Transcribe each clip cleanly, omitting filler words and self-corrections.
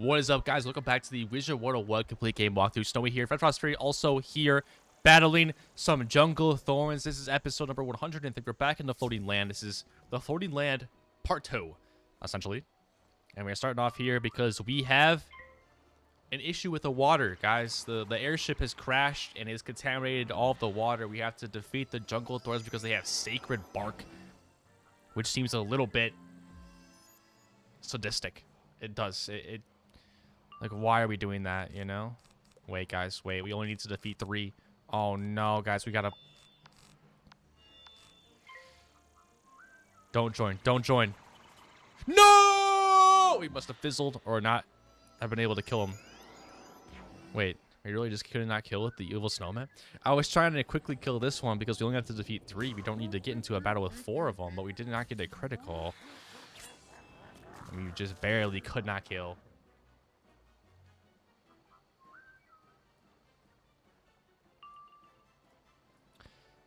What is up, guys? Welcome back to the Wizard101 complete game walkthrough. Snowy here, Fred Frost 3 also here, battling some jungle thorns. This is episode number 100. We're back in the floating land. This is the floating land part 2, essentially. And we're starting off here because we have an issue with the water, guys. The airship has crashed and has contaminated all of the water. We have to defeat the jungle thorns because they have sacred bark, which seems a little bit sadistic. It does. Like, why are we doing that, you know? Wait, guys, wait. We only need to defeat 3. Oh, no, guys. We gotta... Don't join. Don't join. No! We must have fizzled or not. I've been able to kill him. Wait. We really just could not kill it, the evil snowman? I was trying to quickly kill this one because we only have to defeat 3. We don't need to get into a battle with 4 of them, but we did not get a critical. We just barely could not kill.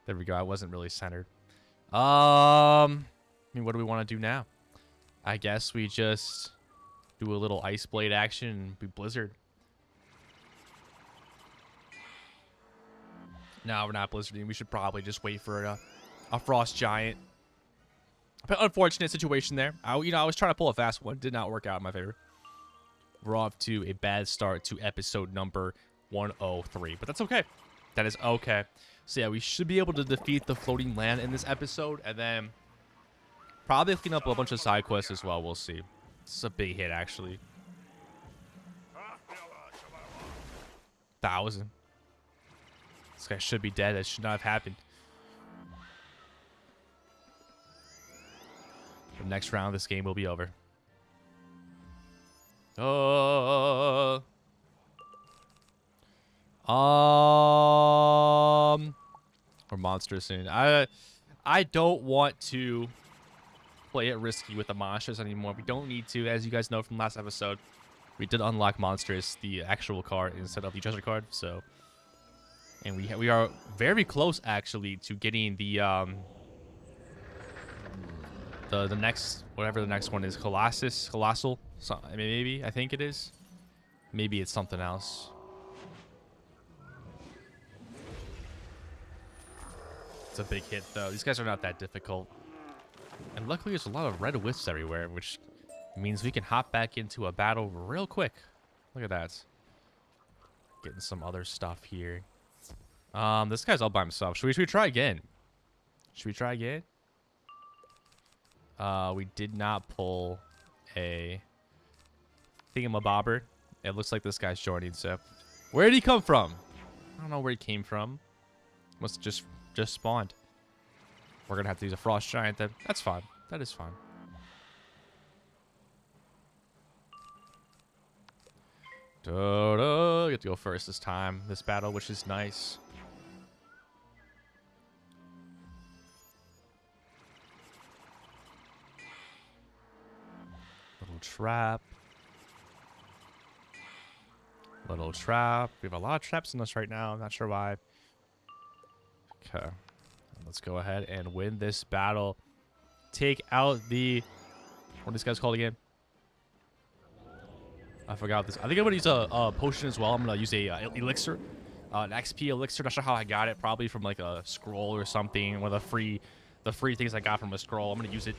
There we go. I wasn't really centered. I mean, what do we want to do now? I guess we just do a little ice blade action and be blizzard. No, we're not blizzarding. We should probably just wait for a frost giant. But unfortunate situation there. I was trying to pull a fast one. Did not work out in my favor. We're off to a bad start to episode number 103. But that's okay. That is okay. So yeah, we should be able to defeat the floating land in this episode. And then probably clean up a bunch of side quests as well. We'll see. This is a big hit, actually. 1,000. This guy should be dead. That should not have happened. The next round, this game will be over. We're monsters soon. I don't want to play it risky with the monsters anymore. We don't need to. As you guys know from last episode, we did unlock monsters, the actual card instead of the treasure card. So, and we are very close actually to getting the next, whatever the next one is, colossal. So, I mean, maybe I think it is. Maybe it's something else. It's a big hit, though. These guys are not that difficult. And luckily, there's a lot of red wisps everywhere, which means we can hop back into a battle real quick. Look at that. Getting some other stuff here. This guy's all by himself. Should we try again? Should we try again? We did not pull a thingamabobber. It looks like this guy's joining, so... Where did he come from? I don't know where he came from. Must have just spawned. We're gonna have to use a frost giant then. That's fine. That is fine. You have to go first this time. This battle, which is nice. Little trap. Little trap. We have a lot of traps in us right now. I'm not sure why. Okay. Let's go ahead and win this battle. Take out the... What are these guys called again? I forgot this. I think I'm going to use a potion as well. I'm going to use a elixir. An XP elixir. Not sure how I got it. Probably from like a scroll or something. One of the free things I got from a scroll. I'm going to use it.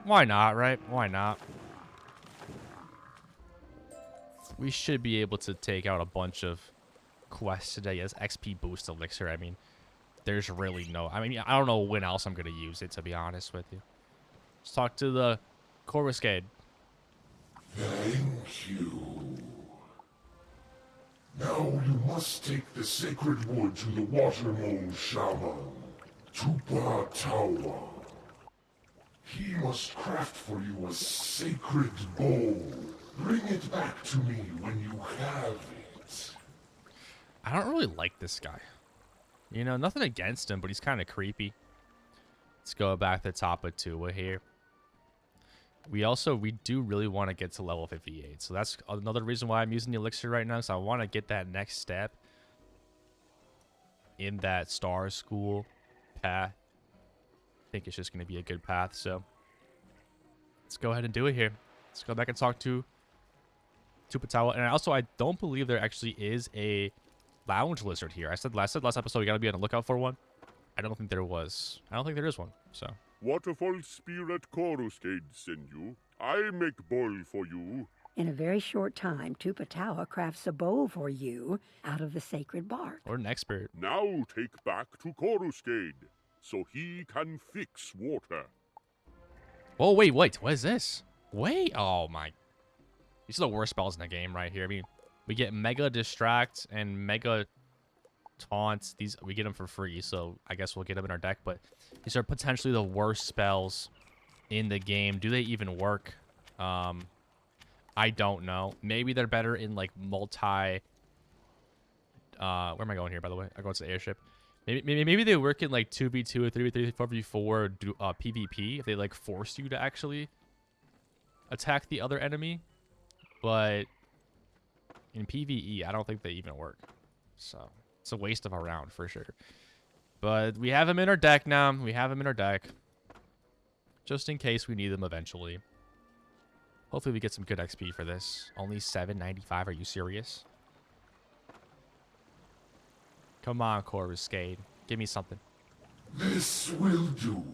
Why not, right? Why not? We should be able to take out a bunch of quests today as XP boost elixir. I mean, there's really no... I mean, I don't know when else I'm going to use it, to be honest with you. Let's talk to the Coruscade. Thank you. Now you must take the sacred wood to the water mole shaman, Tupa Tawa. He must craft for you a sacred bowl. Bring it back to me when you have it. I don't really like this guy. You know, nothing against him, but he's kind of creepy. Let's go back to the top of Tua here. We do really want to get to level 58. So that's another reason why I'm using the elixir right now. So I want to get that next step in that star school path. I think it's just going to be a good path. So Let's go ahead and do it here. Let's go back and talk to Tupatawa. And also, I don't believe there actually is a lounge lizard here. I said last episode we gotta be on the lookout for one. I don't think there was. I don't think there is one. So. Waterfall Spirit Coruscade send you. I make bowl for you. In a very short time, Tupatawa crafts a bowl for you out of the sacred bark. Or an expert. Now take back to Coruscade, so he can fix water. Oh, wait. What is this? Wait. Oh, my. These are the worst spells in the game right here. I mean, we get Mega Distract and Mega Taunt. These, we get them for free, so I guess we'll get them in our deck. But these are potentially the worst spells in the game. Do they even work? I don't know. Maybe they're better in, like, multi... where am I going here, by the way? I'm going to the airship. Maybe they work in, like, 2v2 or 3v3, 4v4, PvP, if they, like, force you to actually attack the other enemy. But in PvE, I don't think they even work. So, it's a waste of a round, for sure. But we have them in our deck now. We have them in our deck. Just in case we need them eventually. Hopefully we get some good XP for this. Only $7.95. Are you serious? Come on, Coruscade. Give me something. This will do.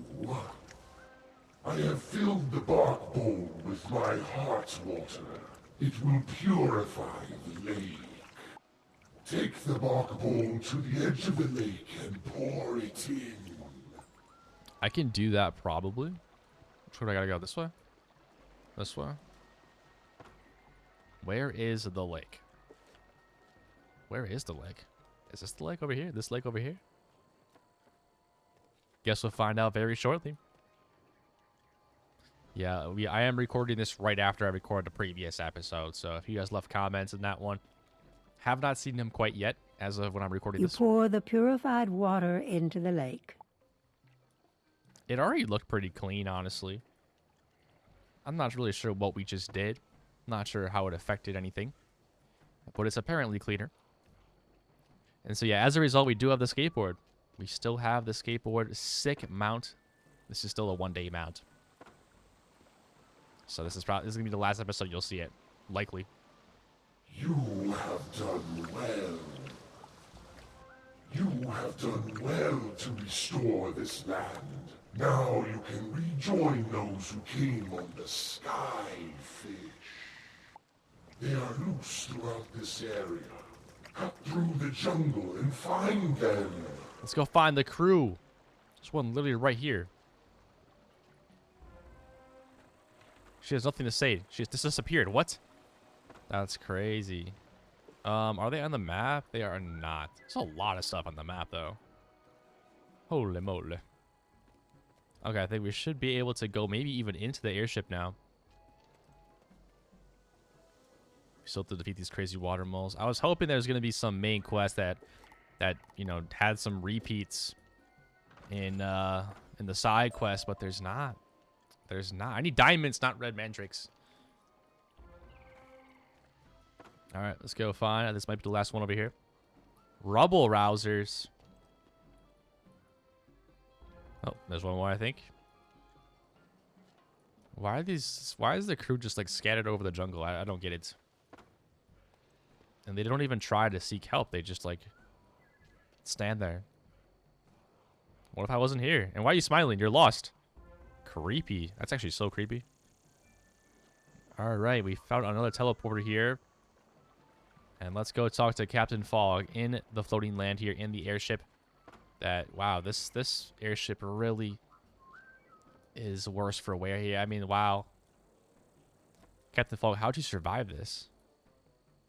I have filled the bark bowl with my heart water. It will purify the lake. Take the bark bowl to the edge of the lake and pour it in. I can do that probably. Which way do I gotta go? This way? This way? Where is the lake? Where is the lake? Is this the lake over here? This lake over here? Guess we'll find out very shortly. Yeah, I am recording this right after I recorded the previous episode. So if you guys left comments in that one, have not seen them quite yet as of when I'm recording this. You pour the purified water into the lake. It already looked pretty clean, honestly. I'm not really sure what we just did. Not sure how it affected anything. But it's apparently cleaner. And so, yeah, as a result, we do have the skateboard. We still have the skateboard. Sick mount. This is still a one-day mount. So this is going to be the last episode you'll see it. Likely. You have done well. You have done well to restore this land. Now you can rejoin those who came on the Skyfish. They are loose throughout this area. Cut through the jungle and find them. Let's go find the crew. There's one literally right here. She has nothing to say. She just disappeared. What? That's crazy. Are they on the map? They are not. There's a lot of stuff on the map, though. Holy moly. Okay, I think we should be able to go maybe even into the airship now. We still have to defeat these crazy water moles. I was hoping there was going to be some main quest that you know, had some repeats in the side quest, but there's not. There's not. I need diamonds, not red mandrakes. All right, let's go find. This might be the last one over here. Rubble rousers. Oh, there's one more, I think. Why is the crew just like scattered over the jungle? I don't get it. And they don't even try to seek help. They just like stand there. What if I wasn't here? And why are you smiling? You're lost. Creepy. That's actually so creepy. All right, we found another teleporter here. And let's go talk to Captain Fog in the floating land here in the airship. Wow, this airship really is worse for wear here. I mean, wow. Captain Fog, how'd you survive this?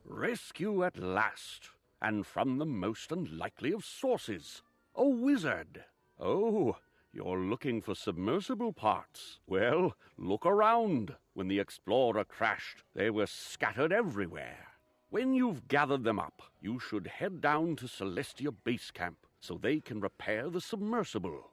Rescue at last, and from the most unlikely of sources. A wizard. Oh, you're looking for submersible parts. Well, look around. When the Explorer crashed, they were scattered everywhere. When you've gathered them up, you should head down to Celestia Base Camp so they can repair the submersible.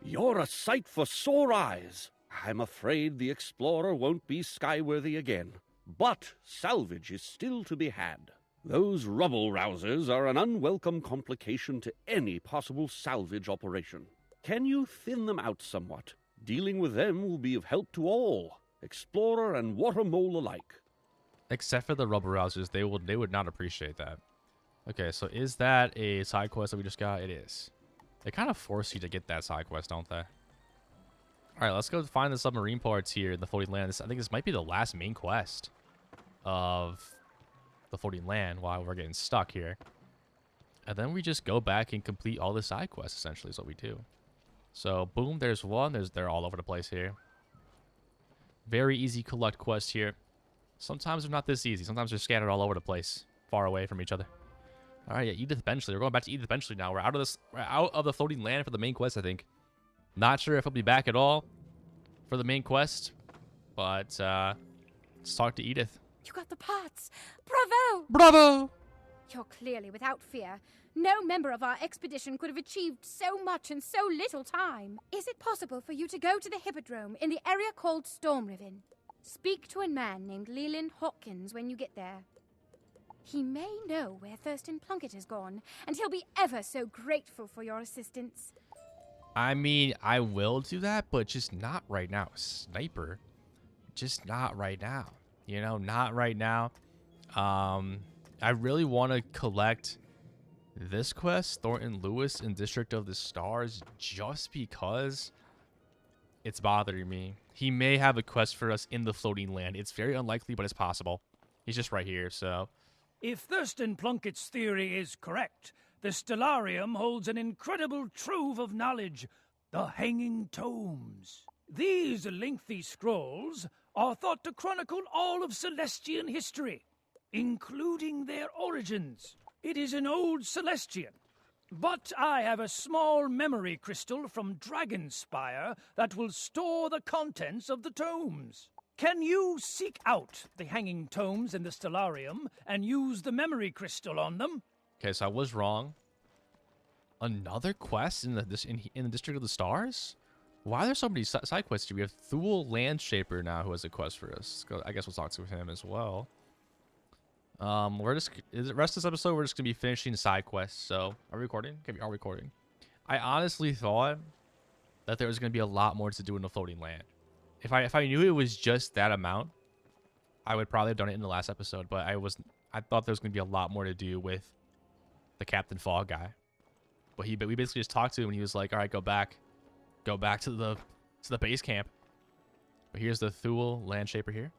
You're a sight for sore eyes. I'm afraid the Explorer won't be skyworthy again. But salvage is still to be had. Those rubble rousers are an unwelcome complication to any possible salvage operation. Can you thin them out somewhat? Dealing with them will be of help to all, explorer and water mole alike. Except for the rubble rousers, they would not appreciate that. Okay, so is that a side quest that we just got? It is. They kind of force you to get that side quest, don't they? All right, let's go find the submarine parts here in the floating land. I think this might be the last main quest of the floating land while we're getting stuck here. And then we just go back and complete all the side quests, essentially, is what we do. So, boom, there's one. They're all over the place here. Very easy collect quest here. Sometimes they're not this easy. Sometimes they're scattered all over the place, far away from each other. All right, yeah, Edith Benchley. We're going back to Edith Benchley now. We're out of the floating land for the main quest, I think. Not sure if he'll be back at all for the main quest, but let's talk to Edith. You got the parts. Bravo! Bravo! You're clearly without fear. No member of our expedition could have achieved so much in so little time. Is it possible for you to go to the Hippodrome in the area called Stormriven? Speak to a man named Leland Hawkins when you get there. He may know where Thurston Plunkett has gone, and he'll be ever so grateful for your assistance. I mean, I will do that, but just not right now. Sniper. Just not right now. You know, not right now. I really want to collect this quest, Thornton Lewis in District of the Stars, just because it's bothering me. He may have a quest for us in the floating land. It's very unlikely, but it's possible. He's just right here, so... If Thurston Plunkett's theory is correct, the Stellarium holds an incredible trove of knowledge, the Hanging Tomes. These lengthy scrolls are thought to chronicle all of Celestian history, including their origins. It is an old Celestian, but I have a small memory crystal from Dragonspire that will store the contents of the tomes. Can you seek out the Hanging Tomes in the Stellarium and use the memory crystal on them? Okay, so I was wrong. Another quest in the District of the Stars? Why are there so many side quests here? We have Thule Landshaper now who has a quest for us. I guess we'll talk to him as well. The rest of this episode, we're just going to be finishing side quests. So, are we recording? Okay, we are recording. I honestly thought that there was going to be a lot more to do in the floating land. If I knew it was just that amount, I would probably have done it in the last episode. But I thought there was going to be a lot more to do with the Captain Fog guy. But we basically just talked to him and he was like, "All right, go back to the base camp." But here's the Thule Landshaper here.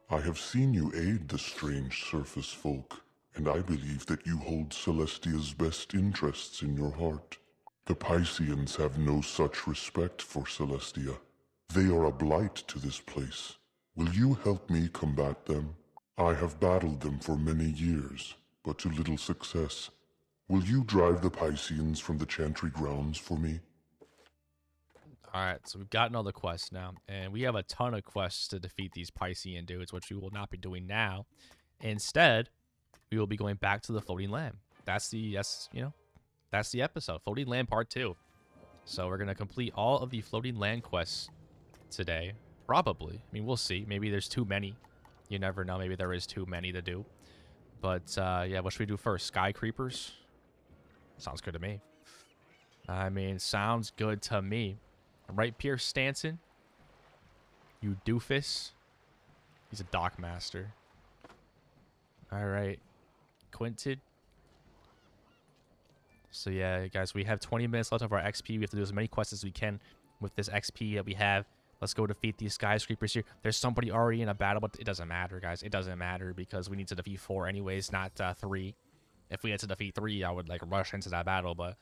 I have seen you aid the strange surface folk, and I believe that you hold Celestia's best interests in your heart. The Pisceans have no such respect for Celestia. They are a blight to this place. Will you help me combat them? I have battled them for many years, but to little success. Will you drive the Pisceans from the Chantry grounds for me? Alright, so we've gotten all the quests now, and we have a ton of quests to defeat these Piscean dudes, which we will not be doing now. Instead, we will be going back to the floating land. That's the episode, Floating Land Part 2. So we're going to complete all of the floating land quests today. Probably. I mean, we'll see. Maybe there's too many. You never know. Maybe there is too many to do. But, yeah, what should we do first? Sky Creepers? Sounds good to me. I mean, sounds good to me. Right, Pierce Stanson? You doofus. He's a dock master. Alright. Quinted. So yeah, guys, we have 20 minutes left of our XP. We have to do as many quests as we can with this XP that we have. Let's go defeat these skyscrapers here. There's somebody already in a battle, but it doesn't matter, guys. It doesn't matter because we need to defeat 4 anyways, not 3. If we had to defeat 3, I would, like, rush into that battle, but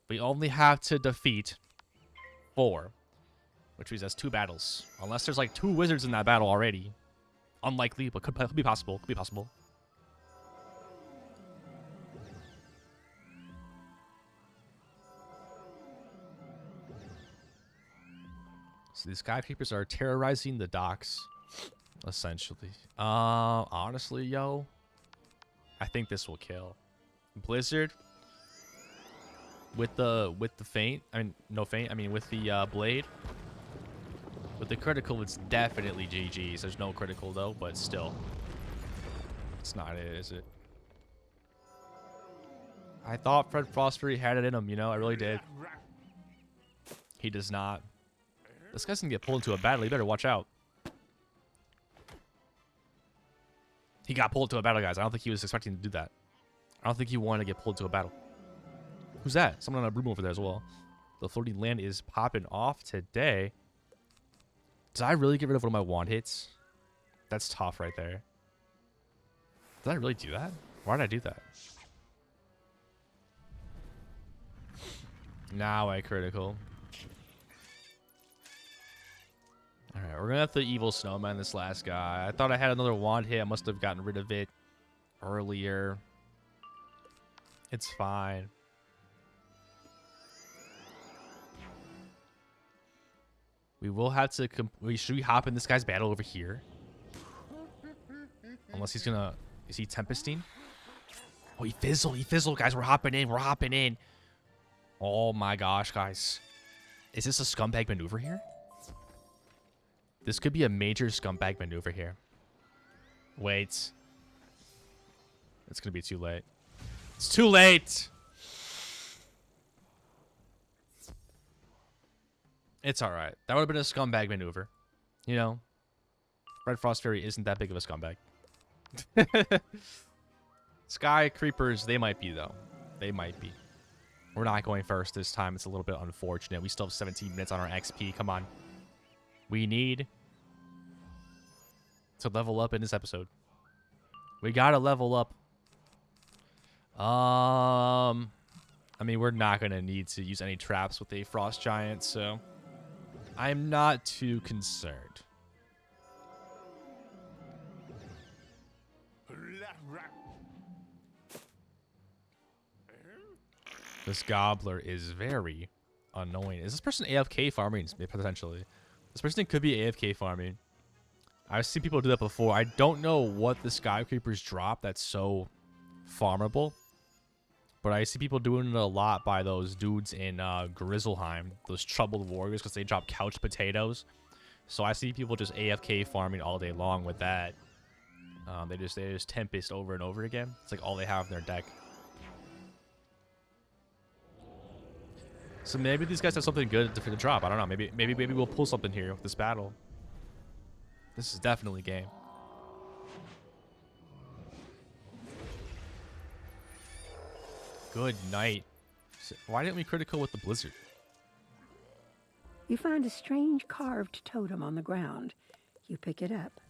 we only have to defeat 4, which means that's 2 battles. Unless there's, like, 2 wizards in that battle already. Unlikely, but could be possible. Could be possible. So these skyscrapers are terrorizing the docks, essentially. Honestly, yo, I think this will kill. Blizzard with the feint. I mean, no feint. I mean, with the blade. With the critical, it's definitely GG's. There's no critical though, but still, it's not it, is it? I thought Fred Frostery had it in him. You know, I really did. He does not. This guy's gonna get pulled into a battle. You better watch out. He got pulled into a battle, guys. I don't think he was expecting to do that. I don't think he wanted to get pulled into a battle. Who's that? Someone on a broom over there as well. The floating land is popping off today. Did I really get rid of one of my wand hits? That's tough right there. Did I really do that? Why did I do that? Now I critical. Alright, we're gonna have the evil snowman, this last guy. I thought I had another wand hit. I must have gotten rid of it earlier. It's fine. We will have to... Should we hop in this guy's battle over here? Unless he's gonna... Is he Tempesting? Oh, he fizzled. He fizzled, guys. We're hopping in. We're hopping in. Oh, my gosh, guys. Is this a scumbag maneuver here? This could be a major scumbag maneuver here. Wait. It's gonna be too late. It's too late! It's alright. That would have been a scumbag maneuver. You know? Red Frost Fairy isn't that big of a scumbag. Sky Creepers, they might be, though. They might be. We're not going first this time. It's a little bit unfortunate. We still have 17 minutes on our XP. Come on. We need to level up in this episode. We gotta level up. I mean, we're not gonna need to use any traps with a frost giant, so I'm not too concerned. This gobbler is very annoying. Is this person AFK farming? Potentially. This person could be AFK farming. I've seen people do that before. I don't know what the Sky Creepers drop that's so farmable. But I see people doing it a lot by those dudes in Grizzleheim. Those troubled warriors, because they drop couch potatoes. So I see people just AFK farming all day long with that. They just Tempest over and over again. It's like all they have in their deck. So maybe these guys have something good for the drop. I don't know. Maybe we'll pull something here with this battle. This is definitely game. Good night. Why didn't we critical with the blizzard? You find a strange carved totem on the ground. You pick it up.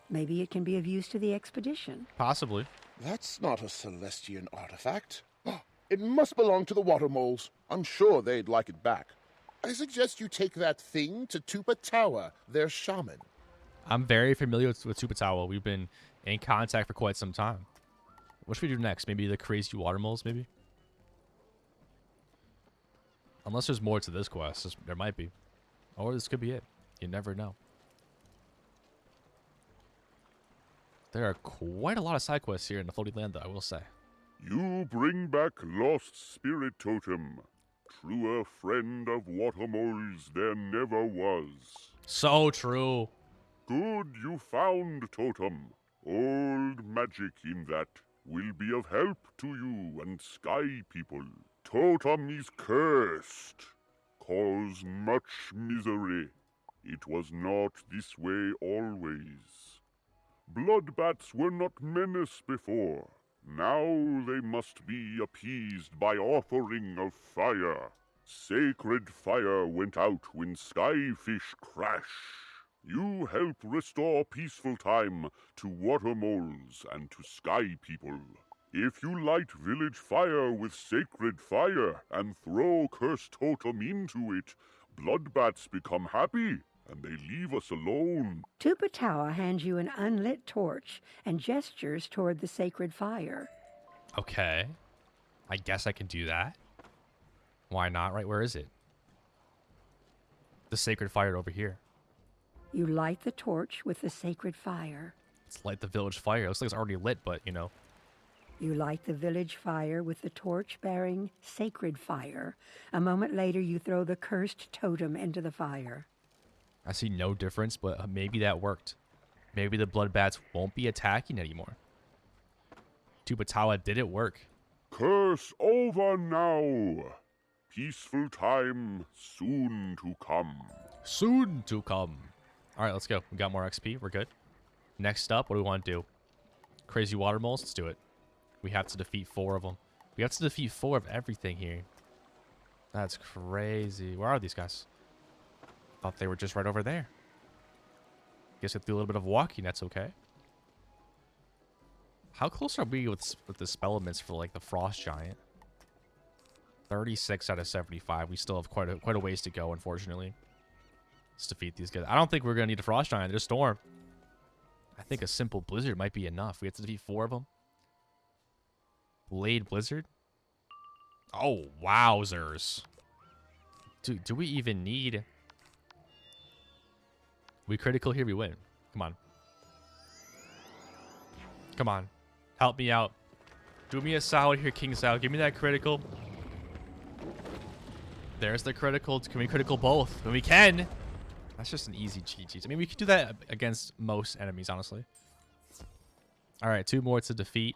Maybe it can be of use to the expedition. Possibly. That's not a Celestian artifact. It must belong to the water moles. I'm sure they'd like it back. I suggest you take that thing to Tupa Tower, their shaman. I'm very familiar with Tupatawa. We've been in contact for quite some time. What should we do next? Maybe the crazy water moles, maybe? Unless there's more to this quest. There might be. Or this could be it. You never know. There are quite a lot of side quests here in the floating land, though, I will say. You bring back lost spirit totem. Truer friend of water moles there never was. So true. Good you found totem. Old magic in that will be of help to you and sky people. Totem is cursed. Cause much misery. It was not this way always. Bloodbats were not menace before. Now they must be appeased by offering of fire. Sacred fire went out when skyfish crash. You help restore peaceful time to water moles and to sky people. If you light village fire with sacred fire and throw cursed totem into it, bloodbats become happy and they leave us alone. Tupa Tower hands you an unlit torch and gestures toward the sacred fire. Okay. I guess I can do that. Why not? Right, where is it? The sacred fire over here. You light the torch with the sacred fire. Let's light the village fire. It looks like it's already lit, but, you know. You light the village fire with the torch bearing sacred fire. A moment later, you throw the cursed totem into the fire. I see no difference, but maybe that worked. Maybe the bloodbats won't be attacking anymore. Tupatawa, did it work? Curse over now. Peaceful time soon to come. Soon to come. All right, let's go. We got more XP. We're good. Next up, what do we want to do? Crazy water moles? Let's do it. We have to defeat 4 of them. We have to defeat 4 of everything here. That's crazy. Where are these guys? Thought they were just right over there. Guess I have to do a little bit of walking. That's okay. How close are we with the spell elements for like the frost giant? 36 out of 75. We still have quite a ways to go, unfortunately. Let's defeat these guys. I don't think we're gonna need a frost giant. There's storm. I think a simple blizzard might be enough. We have to defeat 4 of them. Blade blizzard. Oh, wowzers. Dude, do we even need... We critical here, we win. Come on. Come on. Help me out. Do me a solid here, King Sal. Give me that critical. There's the critical. Can we critical both? When we can. That's just an easy cheat sheet. I mean, we could do that against most enemies, honestly. All right, 2 more to defeat.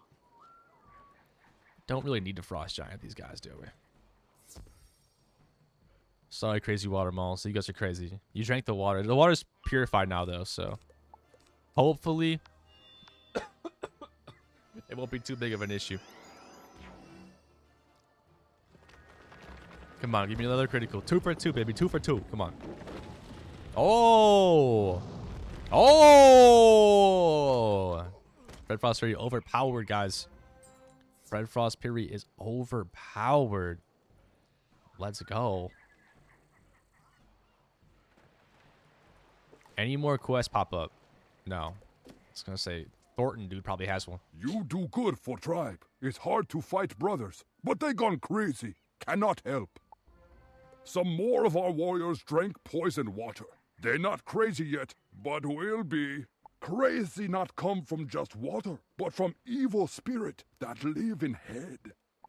Don't really need to frost giant these guys, do we? Sorry, crazy water moles. You guys are crazy. You drank the water. The water's purified now, though, so hopefully it won't be too big of an issue. Come on, give me another critical. 2 for 2, baby. 2 for 2. Come on. Oh! Oh! Red Frost Fury overpowered, guys. Red Frost Fury is overpowered. Let's go. Any more quests pop up? No. I was gonna say, Thornton dude probably has one. You do good for tribe. It's hard to fight brothers, but they gone crazy. Cannot help. Some more of our warriors drank poison water. They're not crazy yet, but will be. Crazy not come from just water, but from evil spirit that live in head.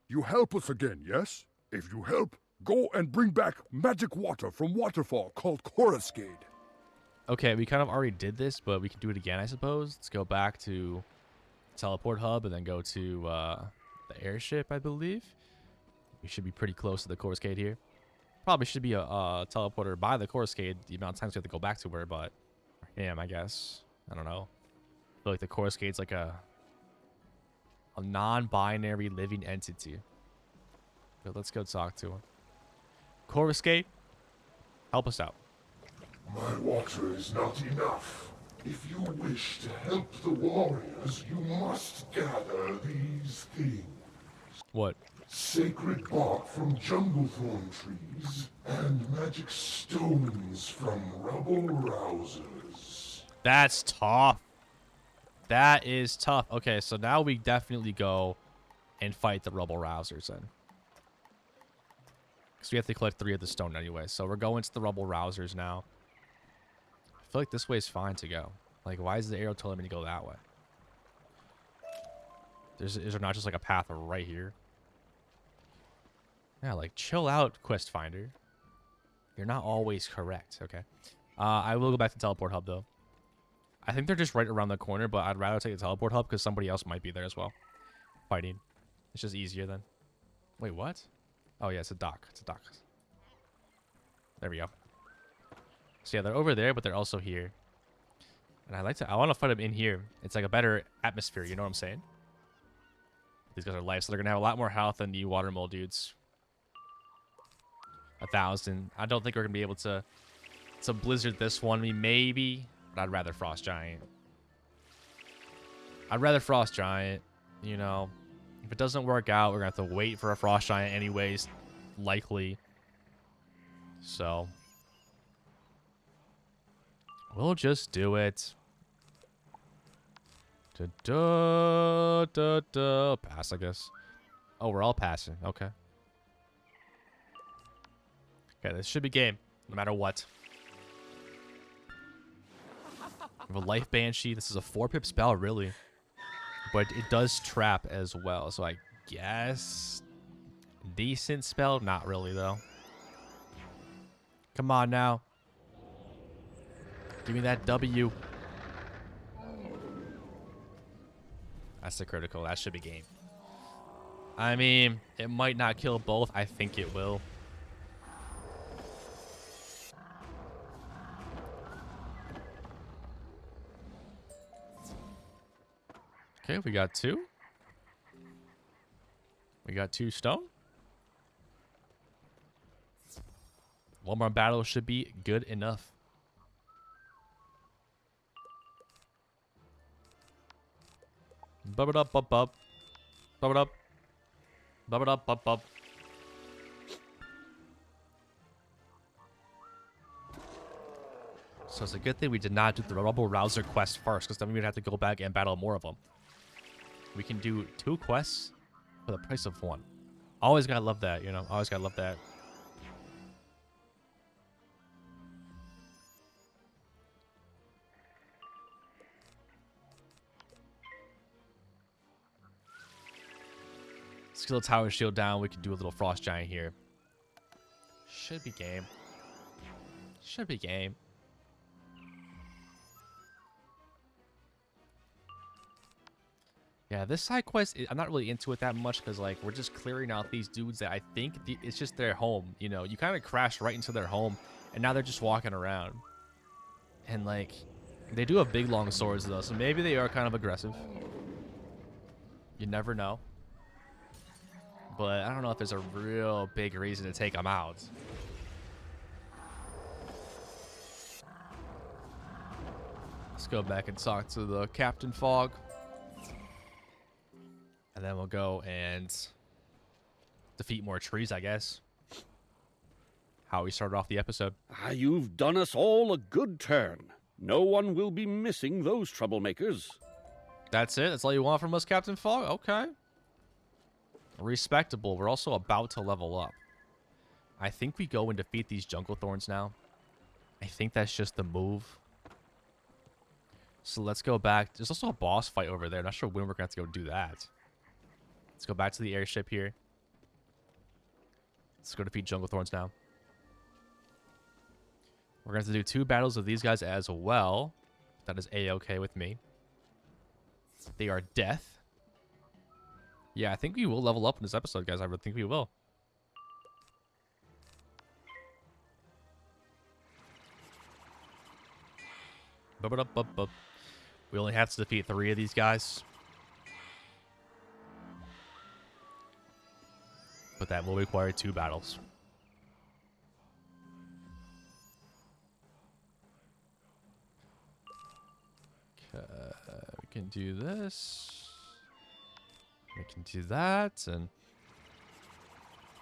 You help us again, yes? If you help, go and bring back magic water from waterfall called Coruscade. Okay, we kind of already did this, but we can do it again, I suppose. Let's go back to teleport hub and then go to the airship, I believe. We should be pretty close to the Coruscade here. Probably should be a teleporter by the Coruscade, the amount of times we have to go back to her, but I guess. I don't know. I feel like the Coruscade's like a non-binary living entity. But let's go talk to him. Coruscade, help us out. My water is not enough. If you wish to help the warriors, you must gather these things. What? Sacred bark from jungle thorn trees, and magic stones from rubble rousers. That's tough. That is tough. Okay, so now we definitely go and fight the rubble rousers then. Because we have to collect 3 of the stone anyway. So we're going to the rubble rousers now. I feel like this way is fine to go. Like, why is the arrow telling me to go that way? Is there not just like a path right here? Yeah, like, chill out, quest finder. You're not always correct, okay? I will go back to teleport hub, though. I think they're just right around the corner, but I'd rather take the teleport hub because somebody else might be there as well. Fighting. It's just easier then. Wait, what? Oh, yeah, it's a dock. It's a dock. There we go. So, yeah, they're over there, but they're also here. And I want to fight them in here. It's like a better atmosphere, you know what I'm saying? These guys are life, so they're going to have a lot more health than the water mole dudes. 1,000. I don't think we're going to be able to blizzard this one. I mean, maybe, but I'd rather frost giant. I'd rather frost giant, you know. If it doesn't work out, we're going to have to wait for a frost giant anyways, likely. So, we'll just do it. Pass, I guess. Oh, we're all passing. Okay. Okay, this should be game, no matter what. We have a life banshee. This is a 4-pip spell, really. But it does trap as well, so I guess decent spell. Not really, though. Come on now. Give me that W. That's the critical. That should be game. I mean, it might not kill both. I think it will. Okay, we got 2. We got 2 stone. 1 more battle should be good enough. Bub it up, bub bub. Bub it up. Bub it up, bub bub. So it's a good thing we did not do the Rubble rouser quest first, because then we would have to go back and battle more of them. We can do 2 quests for the price of 1. Always gotta love that, you know? Always gotta love that. Skill tower shield down. We can do a little frost giant here. Should be game. Should be game. Yeah, this side quest, I'm not really into it that much because, like, we're just clearing out these dudes that I think it's just their home. You know, you kind of crash right into their home, and now they're just walking around. And, like, they do have big, long swords, though, so maybe they are kind of aggressive. You never know. But I don't know if there's a real big reason to take them out. Let's go back and talk to the Captain Fog. And then we'll go and defeat more trees, I guess. How we started off the episode. You've done us all a good turn. No one will be missing those troublemakers. That's it? That's all you want from us, Captain Fog? Okay. Respectable. We're also about to level up. I think we go and defeat these jungle thorns now. I think that's just the move. So let's go back. There's also a boss fight over there. Not sure when we're going to have to go do that. Let's go back to the airship here. Let's go defeat jungle thorns now. We're going to have to do 2 battles of these guys as well. That is A-okay with me. They are death. Yeah, I think we will level up in this episode, guys. I would think we will. We only have to defeat 3 of these guys. But that will require 2 battles. Okay, we can do this. We can do that, and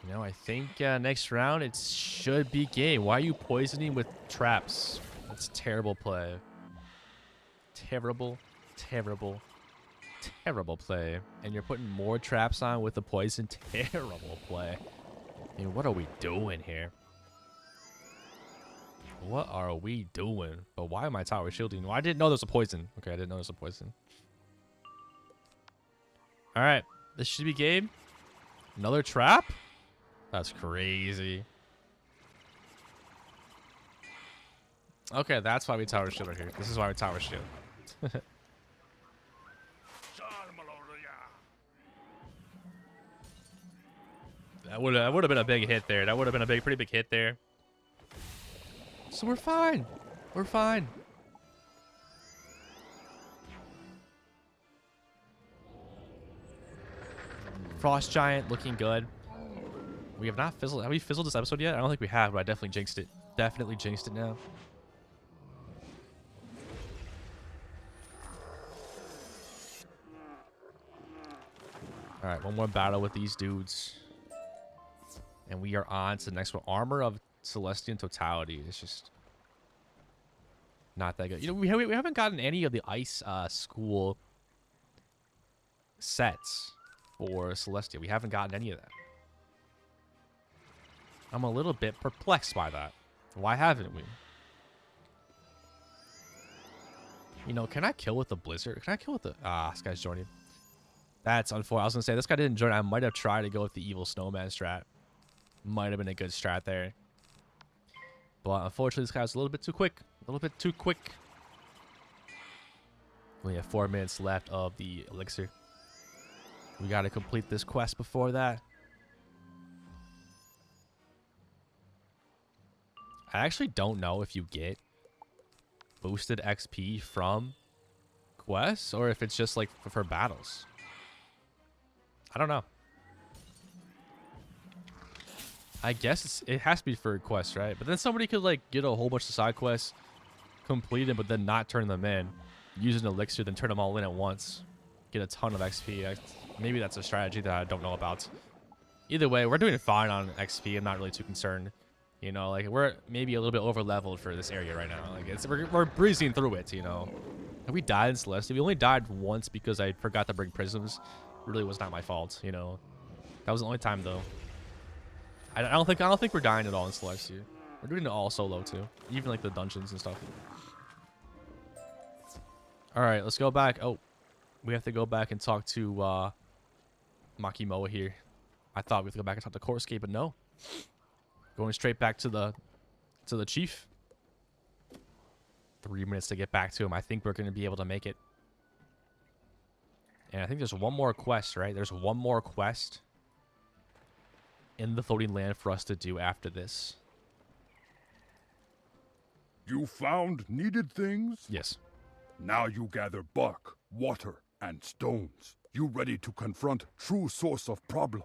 you know, I think next round it should be game. Why are you poisoning with traps? That's terrible play. Terrible, terrible, terrible play. And you're putting more traps on with the poison. Terrible play. I mean, what are we doing here? What are we doing? But why am I tower shielding? Well, I didn't know there was a poison. Okay, I didn't know there was a poison. All right, this should be game. Another trap? That's crazy. Okay, that's why we tower shield right here. This is why we tower shield. That would have been a big hit there. That would have been a pretty big hit there. So we're fine. We're fine. Frost Giant looking good. We have not fizzled. Have we fizzled this episode yet? I don't think we have, but I definitely jinxed it. Definitely jinxed it now. All right, one more battle with these dudes. And we are on to the next one. Armor of Celestian Totality. It's just not that good. You know, we haven't gotten any of the ice school sets for Celestia. We haven't gotten any of that. I'm a little bit perplexed by that. Why haven't we? You know, can I kill with the blizzard? Can I kill with the... Ah, this guy's joining. That's unfortunate. I was going to say, this guy didn't join. I might have tried to go with the evil snowman strat. Might have been a good strat there. But unfortunately, this guy's a little bit too quick. A little bit too quick. We have 4 minutes left of the elixir. We got to complete this quest before that. I actually don't know if you get boosted XP from quests or if it's just like for battles. I don't know. I guess it has to be for quests, right? But then somebody could like get a whole bunch of side quests, complete them, but then not turn them in. Use an elixir, then turn them all in at once. Get a ton of XP. Maybe that's a strategy that I don't know about. Either way, we're doing fine on XP. I'm not really too concerned. You know, like we're maybe a little bit over leveled for this area right now. Like we're breezing through it, you know. Have we died in Celestia? We only died once because I forgot to bring prisms. It really was not my fault, you know. That was the only time though. I don't think we're dying at all in Celestia. We're doing it all solo too. Even like the dungeons and stuff. Alright, let's go back. Oh, we have to go back and talk to Makimoa here. I thought we have to go back and talk to Korsuke, but no. Going straight back to the chief. 3 minutes to get back to him. I think we're going to be able to make it. And I think there's one more quest, right? There's one more quest in the floating land for us to do after this. You found needed things? Yes. Now you gather bark, water, and stones. You ready to confront true source of problem.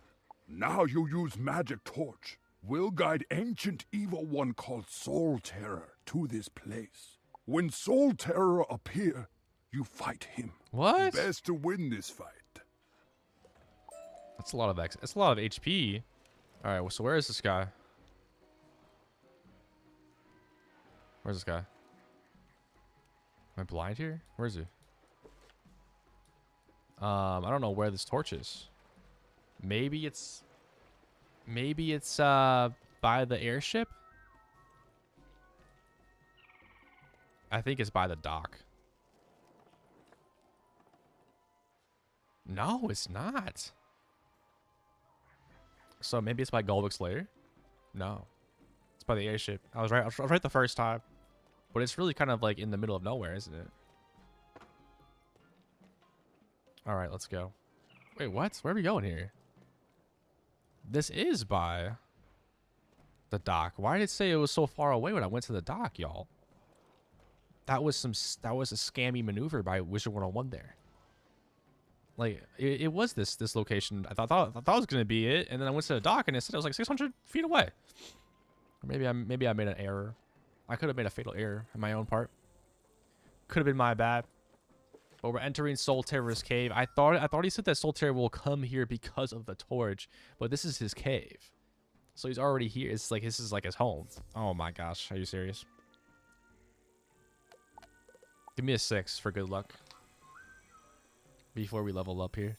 Now you use magic torch. We'll guide ancient evil one called Soul Terror to this place. When Soul Terror appear, you fight him. What? Best to win this fight. That's a lot of That's a lot of HP. All right. Well, so where is this guy? Where's this guy? Am I blind here? Where is he? I don't know where this torch is. Maybe it's by the airship. I think it's by the dock. No, it's not. So maybe it's by Golvik's lair? No. It's by the airship. I was right. I was right the first time. But it's really kind of like in the middle of nowhere, isn't it? All right, let's go. Wait, what? Where are we going here? This is by the dock. Why did it say it was so far away when I went to the dock, y'all? That was a scammy maneuver by Wizard101 there. Like it was this location. I thought it was gonna be it, and then I went to the dock and it said it was like 600 feet away. Or maybe I made an error. I could have made a fatal error in my own part. Could have been my bad. But we're entering Soul Terror's cave. I thought he said that Soul Terror will come here because of the torch, but this is his cave. So he's already here. It's like this is like his home. Oh my gosh, are you serious? Give me a 6 for good luck. Before we level up here.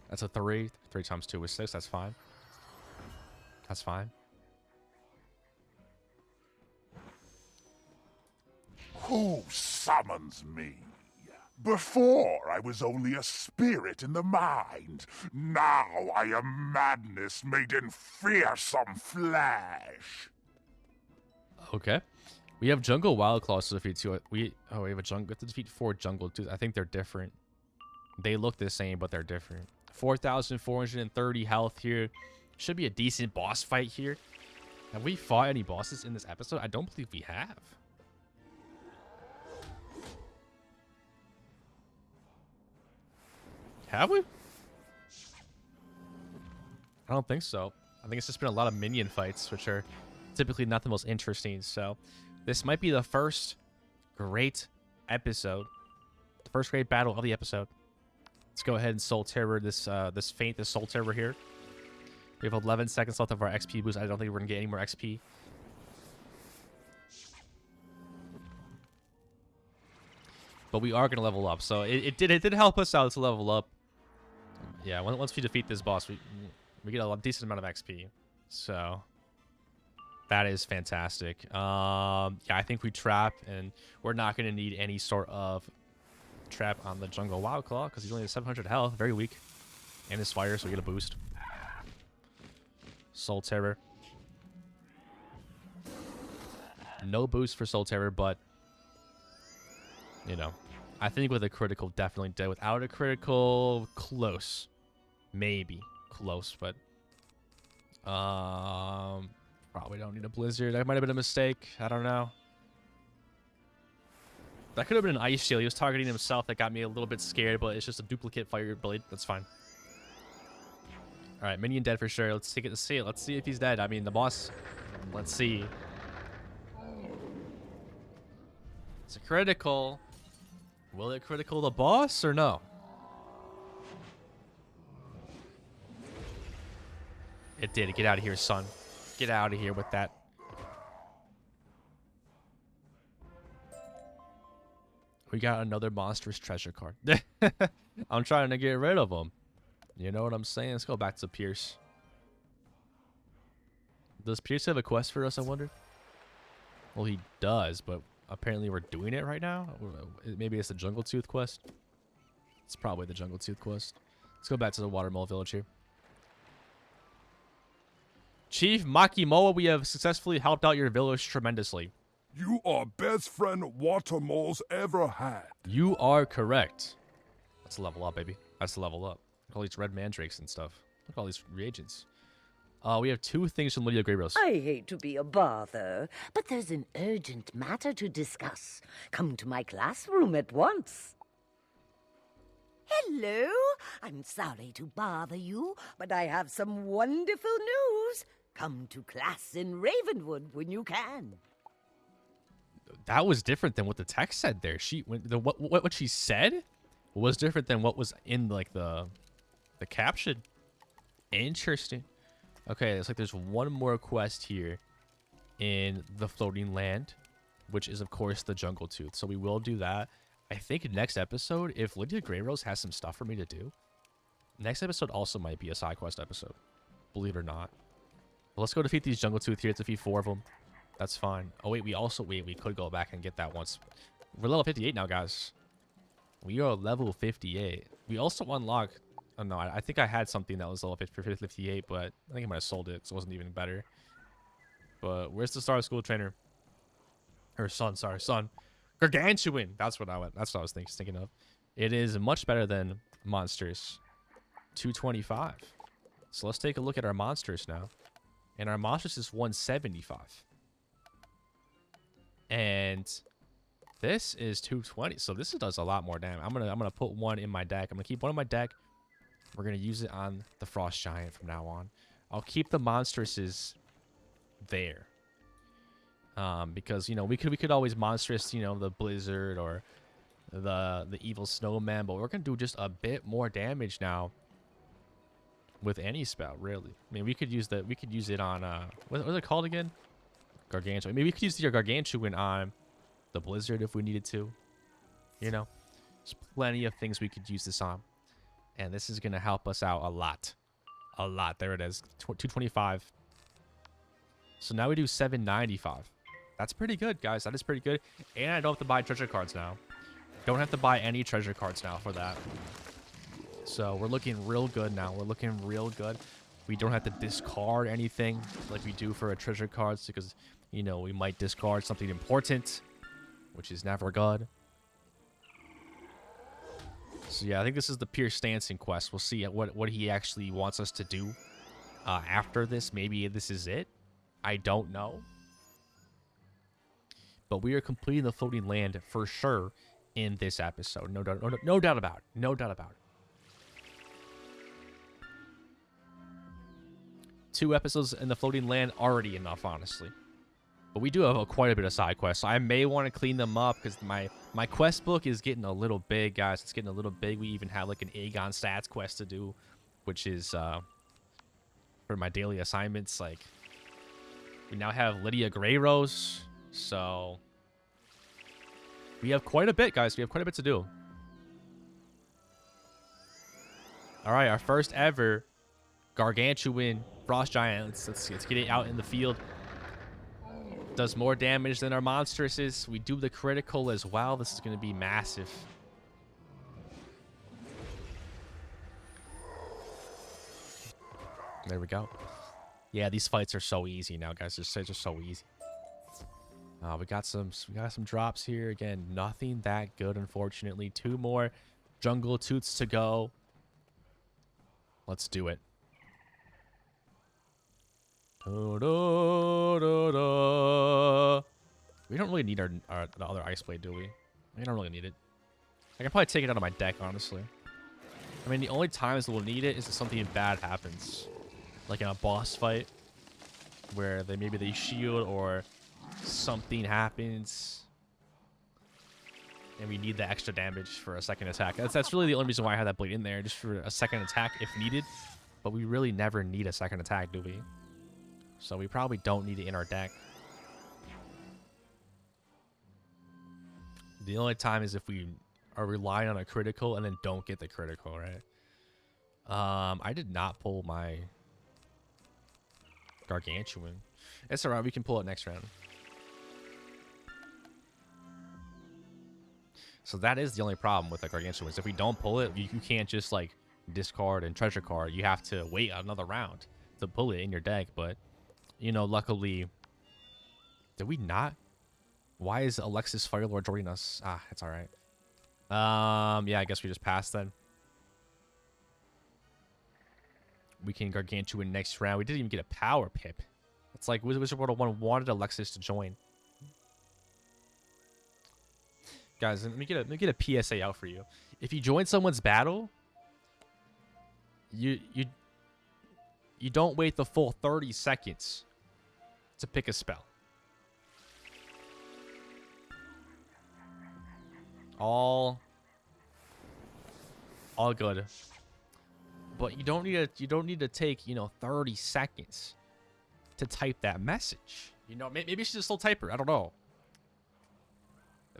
That's a 3. 3 times 2 is 6. That's fine. That's fine. Who summons me? Before I was only a spirit in the mind. Now I am madness made in fearsome flesh. Okay. We have jungle wild claws to defeat too. We have a jungle. We have to defeat 4 jungle dudes. I think they're different. They look the same, but they're different. 4,430 health here. Should be a decent boss fight here. Have we fought any bosses in this episode? I don't believe we have. Have we? I don't think so. I think it's just been a lot of minion fights, which are typically not the most interesting. So this might be the first great episode, the first great battle of the episode. Let's go ahead and Soul Terror this Soul Terror here. We have 11 seconds left of our XP boost. I don't think we're gonna get any more XP. But we are gonna level up, so it did help us out to level up. Yeah, once we defeat this boss, we get a decent amount of XP. So that is fantastic. Yeah, I think we trap, and we're not gonna need any sort of trap on the jungle wild claw because he's only at 700 health, very weak, and his fire, so we get a boost. Soul Terror. No boost for Soul Terror, but you know, I think with a critical, definitely dead. Without a critical, close. Maybe close, but probably don't need a blizzard. That might have been a mistake. I don't know. That could have been an ice shield. He was targeting himself. That got me a little bit scared, but it's just a duplicate fire blade. That's fine. All right, minion dead for sure. Let's take it to see it. Let's see if he's dead. I mean, the boss. Let's see. It's a critical. Will it critical the boss or no? It did. Get out of here, son. Get out of here with that. We got another monstrous treasure card. I'm trying to get rid of them. You know what I'm saying? Let's go back to Pierce. Does Pierce have a quest for us, I wonder? Well, he does, but apparently we're doing it right now. Maybe it's the Jungle Tooth quest. It's probably the Jungle Tooth quest. Let's go back to the Watermole village here. Chief Makimoa, we have successfully helped out your village tremendously. You are best friend water moles ever had. You are correct. Let's level up, baby. That's level up. Look at all these red mandrakes and stuff. Look at all these reagents. We have 2 things from Lydia Greyrose. I hate to be a bother, but there's an urgent matter to discuss. Come to my classroom at once. Hello. I'm sorry to bother you, but I have some wonderful news. Come to class in Ravenwood when you can. That was different than what the text said there. What she said was different than what was in like the caption. Interesting. Okay, it's like there's one more quest here in the floating land, which is of course the Jungle Tooth. So we will do that. I think next episode, if Lydia Greyrose has some stuff for me to do, next episode also might be a side quest episode. Believe it or not. But let's go defeat these Jungle Tooth here. Let's defeat 4 of them. That's fine. Oh wait, we could go back and get that once. We're level 58 now, guys. We are level 58. We also unlock. Oh no, I think I had something that was level 58, but I think I might have sold it, so it wasn't even better. But where's the Star School trainer? Or son, sorry, son. Gargantuan. That's what I was thinking of. It is much better than monsters. 225. So let's take a look at our monsters now. And our monsters is 175. And this is 220. So this does a lot more damage. I'm gonna put 1 in my deck. I'm gonna keep 1 in my deck. We're gonna use it on the Frost Giant from now on. I'll keep the monstresses there. Because you know we could always monstrous, you know, the Blizzard or the Evil Snowman, but we're gonna do just a bit more damage now with any spell, really. I mean, we could use it on what was it called again? Gargantuan. Maybe we could use the Gargantuan on the Blizzard if we needed to. You know, there's plenty of things we could use this on, and this is gonna help us out a lot. There it is, 225. So now we do 795. That's pretty good, guys. That is pretty good. And I don't have to buy treasure cards now. Don't have to buy any treasure cards now for that. So we're looking real good now. We're looking real good. We don't have to discard anything like we do for a treasure cards because, you know, we might discard something important, which is never good. So yeah, I think this is the Pierce Stancing quest. We'll see what he actually wants us to do after this. Maybe this is it. I don't know. But we are completing the floating land for sure in this episode. No doubt about it. No doubt about it. 2 episodes in the floating land already enough, honestly. But we do have quite a bit of side quests, so I may want to clean them up because my quest book is getting a little big, guys. It's getting a little big. We even have like an Aegon stats quest to do, which is for my daily assignments. Like, we now have Lydia Greyrose, so we have quite a bit, guys. We have quite a bit to do. All right, our first ever Gargantuan Frost Giant. Let's get it out in the field. Does more damage than our monstresses. We do the critical as well. This is going to be massive. There we go. Yeah, these fights are so easy now, guys. They're just so easy. We got some drops here. Again, nothing that good, unfortunately. 2 more Jungle Tooths to go. Let's do it. Da, da, da, da. We don't really need our other Ice Blade, do we? I don't really need it. I can probably take it out of my deck, honestly. I mean, the only times we'll need it is if something bad happens. Like in a boss fight. Where maybe they shield or something happens. And we need the extra damage for a second attack. That's really the only reason why I have that blade in there. Just for a second attack if needed. But we really never need a second attack, do we? So we probably don't need it in our deck. The only time is if we are relying on a critical and then don't get the critical, right? I did not pull my Gargantuan. It's alright, we can pull it next round. So that is the only problem with the Gargantuan. Is if we don't pull it, you can't just like discard and treasure card. You have to wait another round to pull it in your deck. But, you know, luckily... Did we not? Why is Alexis Firelord joining us? Ah, it's alright. Yeah, I guess we just passed then. We can Gargantuan next round. We didn't even get a power pip. It's like Wizard101 wanted Alexis to join. Guys, let me get a PSA out for you. If you join someone's battle, you don't wait the full 30 seconds to pick a spell. All good. But you don't need to take, you know, 30 seconds to type that message. You know, maybe she's a slow typer. I don't know.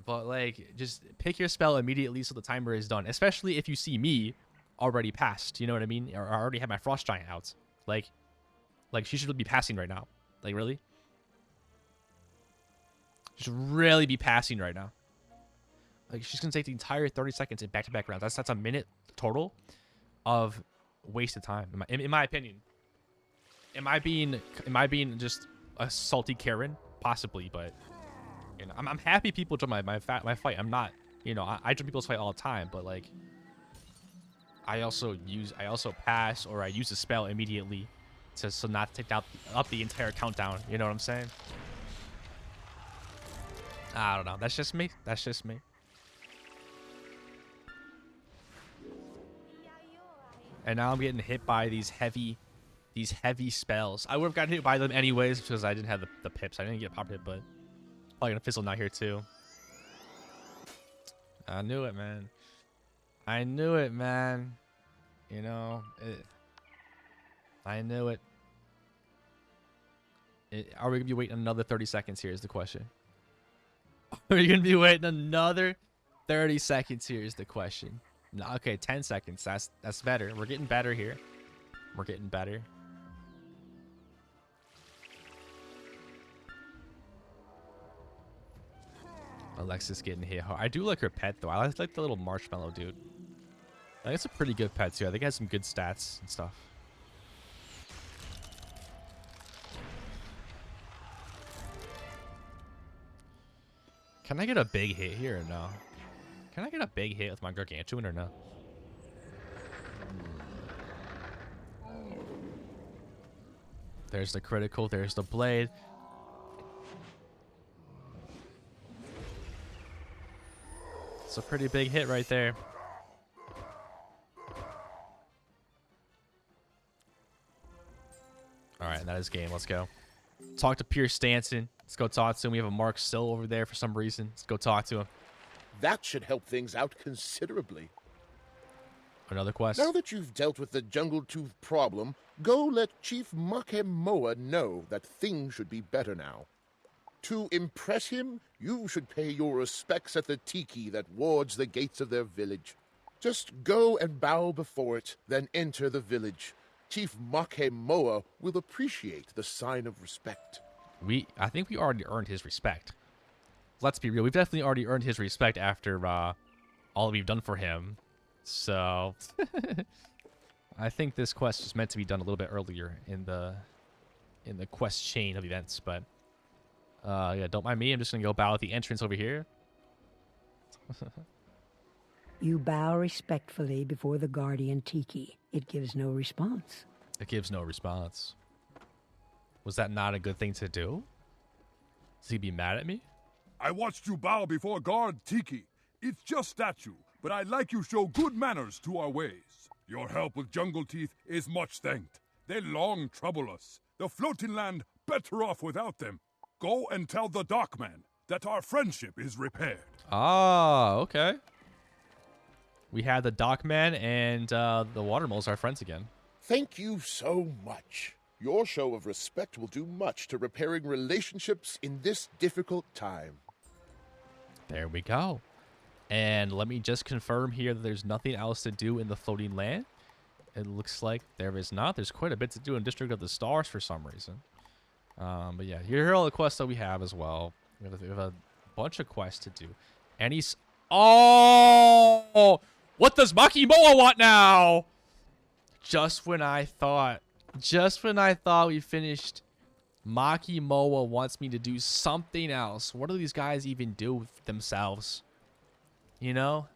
But like, just pick your spell immediately so the timer is done. Especially if you see me already passed. You know what I mean? Or I already have my Frost Giant out. Like she should be passing right now. Like, really? She should really be passing right now. Like, she's gonna take the entire 30 seconds in back-to-back rounds. That's a minute total of wasted time, in my opinion. Am I being just a salty Karen? Possibly, but you know, I'm happy people join my fight. I'm not, you know, I join people's fight all the time, but like, I also pass or I use a spell immediately to not take up the entire countdown. You know what I'm saying? I don't know. That's just me. That's just me. And now I'm getting hit by these heavy spells. I would have gotten hit by them anyways because I didn't have the pips. I didn't get pop hit, but probably gonna fizzle now here too. I knew it, man. I knew it, man. You know, I knew it. Are we gonna be waiting another 30 seconds here is the question. Are we gonna be waiting another 30 seconds here is the question. No, okay, 10 seconds. That's better. We're getting better here. We're getting better. Alexis getting hit hard. I do like her pet though. I like the little marshmallow dude. I think it's a pretty good pet too. I think it has some good stats and stuff. Can I get a big hit here or no? Can I get a big hit with my Gargantuan or no? There's the critical. There's the blade. It's a pretty big hit right there. All right, that is game. Let's go. Talk to Pierce Stanson. Let's go talk to him. We have a Mark Still over there for some reason. Let's go talk to him. That should help things out considerably. Another quest. Now that you've dealt with the Jungle Tooth problem, go let Chief Makemoa know that things should be better now. To impress him, you should pay your respects at the tiki that wards the gates of their village. Just go and bow before it, then enter the village. Chief Makemoa will appreciate the sign of respect. I think we already earned his respect. Let's be real. We've definitely already earned his respect after all we've done for him. So I think this quest was meant to be done a little bit earlier in the quest chain of events. But yeah, don't mind me. I'm just gonna go bow at the entrance over here. You bow respectfully before the guardian tiki. It gives no response. It gives no response. Was that not a good thing to do? Does he be mad at me? I watched you bow before guard Tiki. It's just statue, but I'd like you show good manners to our ways. Your help with Jungle Teeth is much thanked. They long trouble us. The floating land better off without them. Go and tell the Dockman that our friendship is repaired. Ah, okay. We had the Dockman and the Water Moles are friends again. Thank you so much. Your show of respect will do much to repairing relationships in this difficult time. There we go. And let me just confirm here that there's nothing else to do in the floating land. It looks like there is not. There's quite a bit to do in District of the Stars for some reason. But yeah, here are all the quests that we have as well. We have a bunch of quests to do. And he's... Oh! What does Maki Moa want now? Just when I thought we finished, Maki Moa wants me to do something else. What do these guys even do with themselves? You know?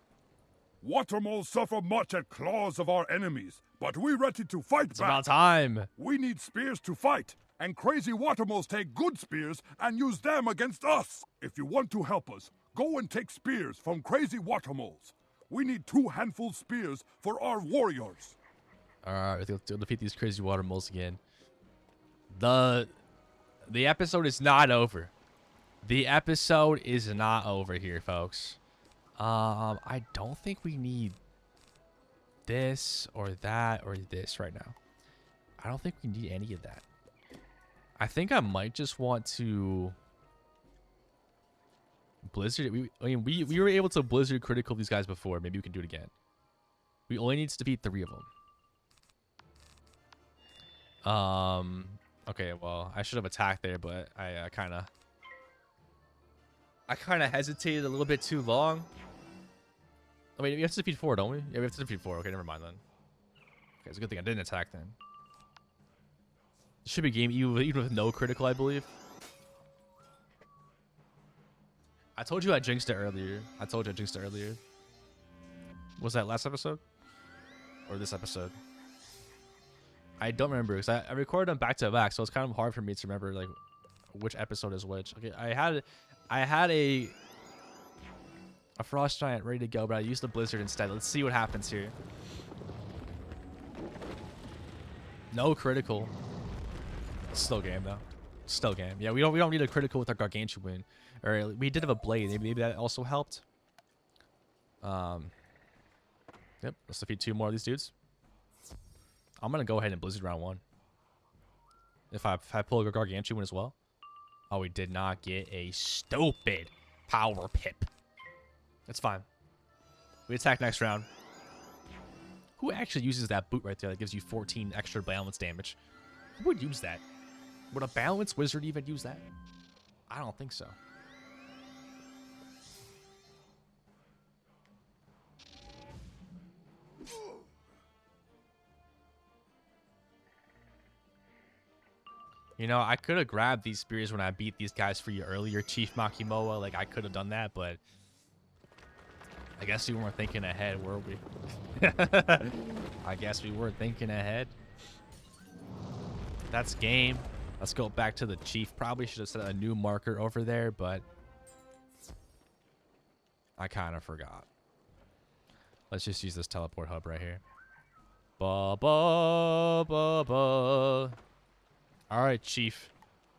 Water moles suffer much at claws of our enemies, but we're ready to fight It's back. about time. We need spears to fight, and crazy water moles take good spears and use them against us. If you want to help us, go and take spears from crazy water moles. We need 2 handful spears for our warriors. Alright, let's defeat these crazy water moles again. The episode is not over. The episode is not over here, folks. I don't think we need this or that or this right now. I don't think we need any of that. I think I might just want to Blizzard. We were able to Blizzard critical these guys before. Maybe we can do it again. We only need to defeat 3 of them. Okay, well, I should have attacked there, but I kind of hesitated a little bit too long. I mean, we have to defeat 4, don't we? Yeah, we have to defeat 4. Okay, never mind then. Okay, it's a good thing I didn't attack then. It should be game even with no critical, I believe. I told you I jinxed it earlier. Was that last episode? Or this episode? I don't remember because I recorded them back to back, so it's kind of hard for me to remember like which episode is which. Okay, I had a frost giant ready to go, but I used the blizzard instead. Let's see what happens here. No critical. Still game though. Still game. Yeah, we don't need a critical with our gargantuan. Or we did have a blade. Maybe that also helped. Yep. Let's defeat 2 more of these dudes. I'm gonna go ahead and blizzard round 1. If I pull a gargantuan as well. Oh, we did not get a stupid power pip. That's fine. We attack next round. Who actually uses that boot right there that gives you 14 extra balance damage? Who would use that? Would a balance wizard even use that? I don't think so. You know, I could have grabbed these spears when I beat these guys for you earlier, Chief Makimoa. Like, I could have done that, but I guess we weren't thinking ahead, were we? I guess we weren't thinking ahead. That's game. Let's go back to the Chief. Probably should have set a new marker over there, but I kind of forgot. Let's just use this teleport hub right here. Ba-ba-ba-ba. All right, Chief.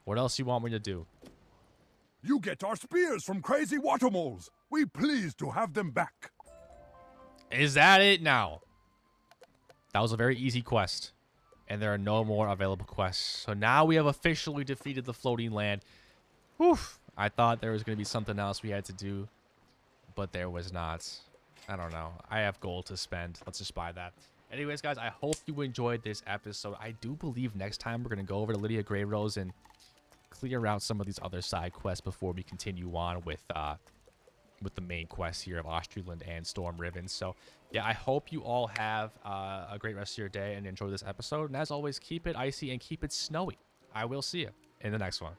What else you want me to do? You get our spears from crazy water moles. We pleased to have them back. Is that it now? That was a very easy quest. And there are no more available quests. So now we have officially defeated the floating land. Whew. I thought there was going to be something else we had to do. But there was not. I don't know. I have gold to spend. Let's just buy that. Anyways, guys, I hope you enjoyed this episode. I do believe next time we're going to go over to Lydia Grey Rose and clear out some of these other side quests before we continue on with the main quest here of Austrialand and Storm Riven. So, yeah, I hope you all have a great rest of your day and enjoy this episode. And as always, keep it icy and keep it snowy. I will see you in the next one.